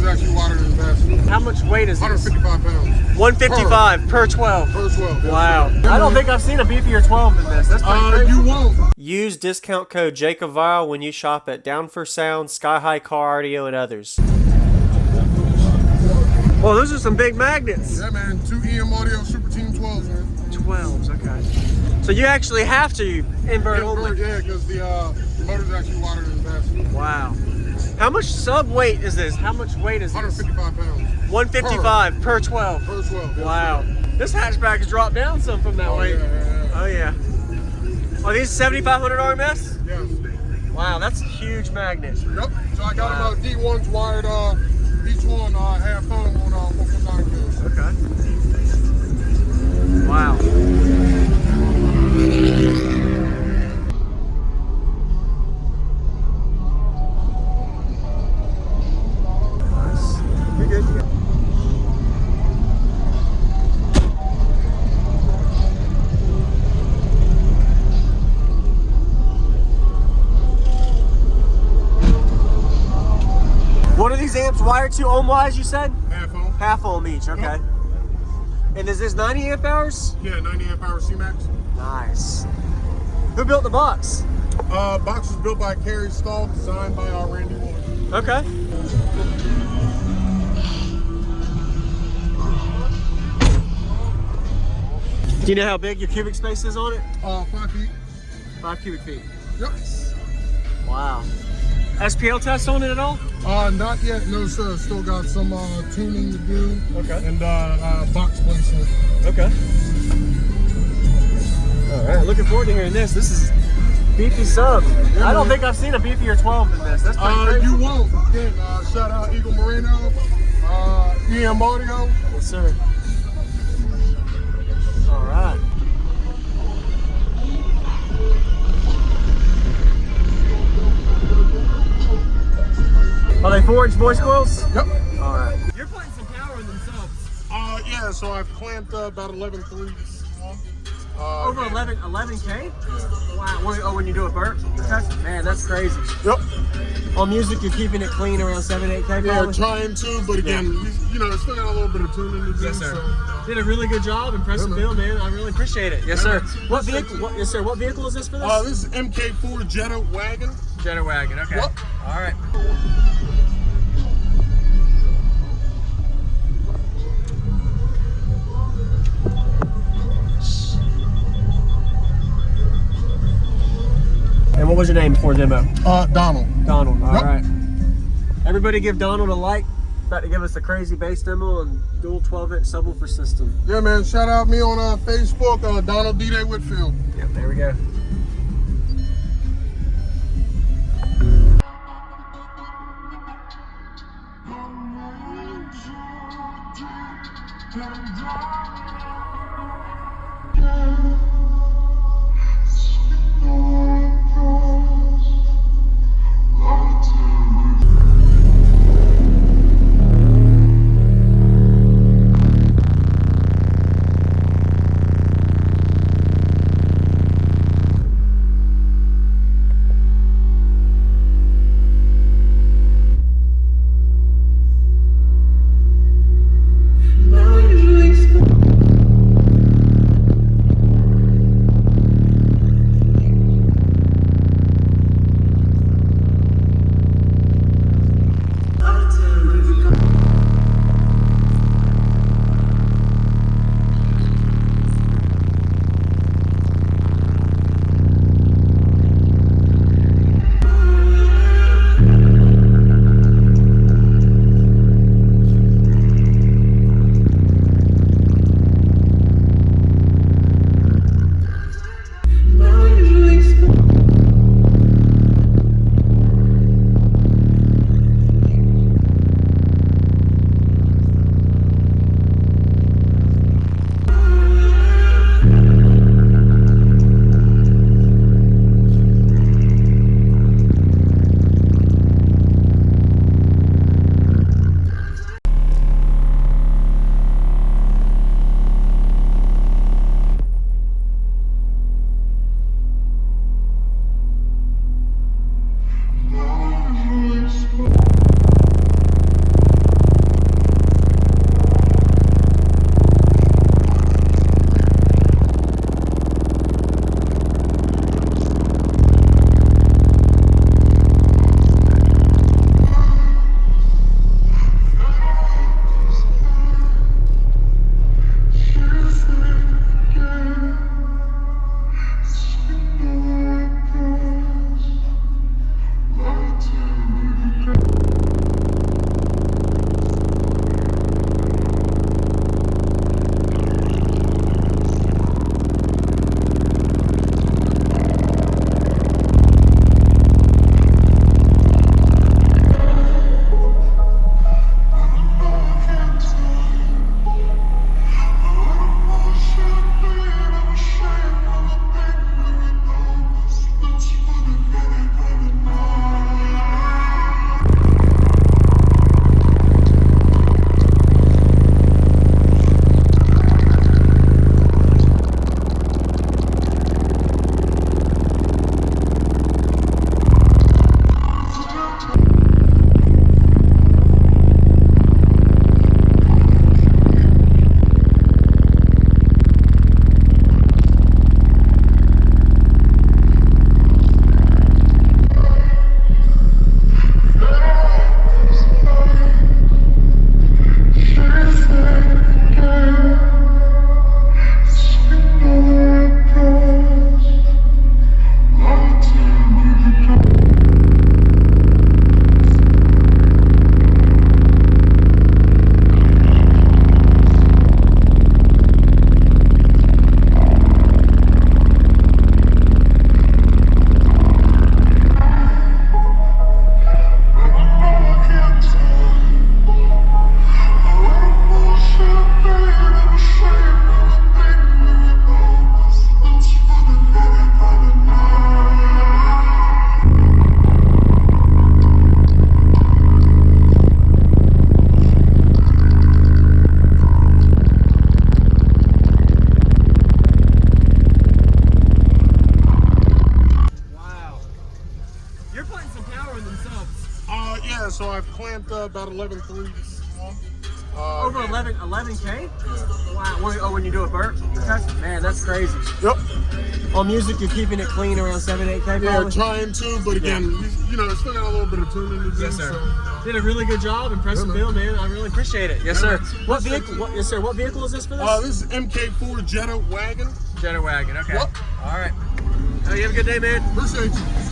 actually wider than that. How much weight is this? 155 pounds. 155 per 12. Per 12. Wow. I don't think I've seen a beefier 12 than this. That's pretty crazy. You won't. Use discount code JacobViral when you shop at Down for Sound, SkyHigh Car Audio, and others. Well, those are some big magnets. Yeah, man. 2 EM Audio Super Team 12s, man. 12s, okay. So you actually have to invert only. Yeah, because the motor's actually wider than that. Wow. How much sub weight is this? How much weight is this? 155 pounds. 155 per 12. Per 12. Wow. This hatchback has dropped down some from that weight. Yeah. Oh yeah. Are these 7500 RMS? Yes. Wow, that's a huge magnet. Yep. So I got them D1s wired, each one half foam on 1.9 kills. Okay. Wow. Nice. You're good. What are these amps wired to ohm-wise, you said? Half ohm. Half ohm each, okay. Yep. And is this 90 amp hours? Yeah, 90 amp hour C-Max. Nice. Who built the box? Box was built by Carrie Stahl, designed by Randy Wood. Okay. Do you know how big your cubic space is on it? 5 feet. 5 cubic feet. Yep. Wow. SPL test on it at all? Not yet, no sir. Still got some tuning to do. Okay. And box placement. Okay. All right, looking forward to hearing this. This is beefy sub. Yeah, I don't man. think I've seen a beefier 12 than this. That's pretty crazy. You won't. Again, shout out Eagle Moreno, EM Audio. Yes, sir. All right. Are they 4-inch voice coils? Yep. All right. You're putting some power in them subs. Yeah, so I've clamped about 11.3 on. Over 11K? Wow. When you do a burp test? Man, that's crazy. Yep. On music, you're keeping it clean around 7-8K. Yeah, probably? trying to, but again, you know, it's still got a little bit of tuning to do. Yes, sir. So. Did a really good job. Impressive build, man. I really appreciate it. Yes, sir. What vehicle? Yes, sir. What vehicle is this for this? This is MK4 Jetta Wagon. Jetta Wagon. Okay. Yep. All right. And what was your name before demo? Donald. Donald. All Yep. right. Everybody give Donald a like. About to give us a crazy bass demo and dual 12-inch subwoofer system. Yeah, man. Shout out me on Facebook, Donald D-Day Whitfield. Yep, there we go. amp, about 11.3. Over 11K? Wow. When you do a burp? Man, that's crazy. Yep. On music, you're keeping it clean around 7-8K probably? Yeah, trying to, but again, you know, it's still got a little bit of tuning to do. Yes, sir. So. Did a really good job. Impressive build, man. I really appreciate it. Yes, sir. What vehicle? What vehicle is this for this? This is MK4 Jetta Wagon. Jetta Wagon. Okay. Yep. All right. Oh, you have a good day, man. Appreciate you.